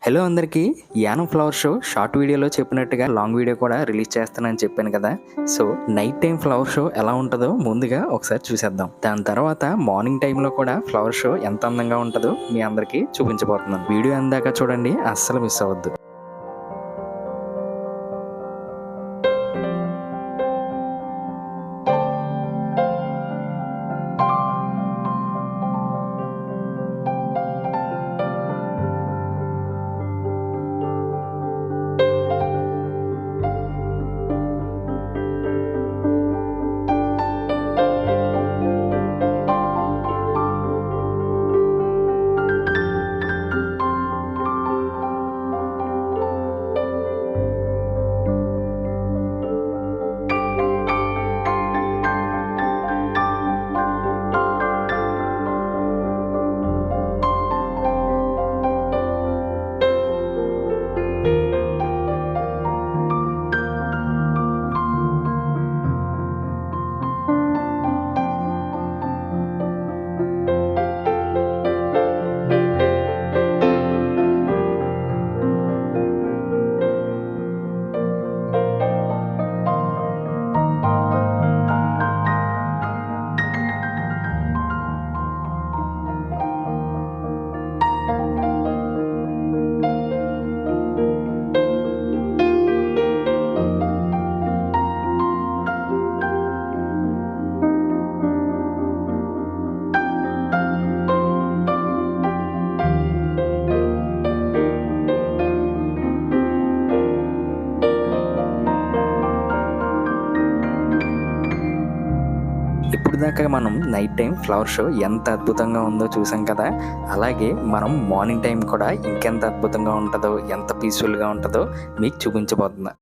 Hello అందరికీ. Yanam flower show short వీడియోలో చెప్పినట్టుగా లాంగ్ వీడియో కూడా రిలీజ్ చేస్తానని చెప్పాను కదా. So night time flower show ఎలా ఉంటుందో ముందుగా ఒకసారి చూసేద్దాం. దాని తర్వాత మార్నింగ్ టైంలో కూడా ఫ్లవర్ షో ఎంత అందంగా ఉంటుందో మీ అందరికీ చూపించబోతున్నాను. వీడియో అందాక చూడండి, అస్సలు మిస్ అవ్వద్దు. ఇప్పుడు దాకా మనం నైట్ టైం ఫ్లవర్ షో ఎంత అద్భుతంగా ఉందో చూసాం కదా. అలాగే మనం మార్నింగ్ టైం కూడా ఇంకెంత అద్భుతంగా ఉంటుందో, ఎంత పీస్ఫుల్గా ఉంటుందో మీకు చూపించబోతున్నా.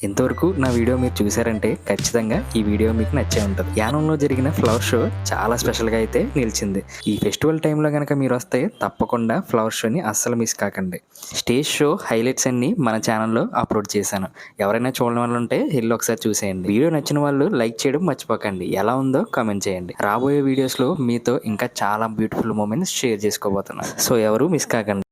ఇంతవరకు నా వీడియో మీరు చూసారంటే ఖచ్చితంగా ఈ వీడియో మీకు నచ్చే ఉంటుంది. యానంలో జరిగిన ఫ్లవర్ షో చాలా స్పెషల్గా అయితే నిలిచింది. ఈ ఫెస్టివల్ టైంలో కనుక మీరు వస్తే తప్పకుండా ఫ్లవర్ షోని అస్సలు మిస్ కాకండి. స్టేజ్ షో హైలైట్స్ అన్ని మన ఛానల్లో అప్లోడ్ చేశాను. ఎవరైనా చూడని వాళ్ళు ఉంటే వెళ్ళి ఒకసారి చూసేయండి. వీడియో నచ్చిన వాళ్ళు లైక్ చేయడం మర్చిపోకండి. ఎలా ఉందో కామెంట్ చేయండి. రాబోయే వీడియోస్లో మీతో ఇంకా చాలా బ్యూటిఫుల్ మూమెంట్స్ షేర్ చేసుకోబోతున్నాను. సో ఎవరు మిస్ కాకండి.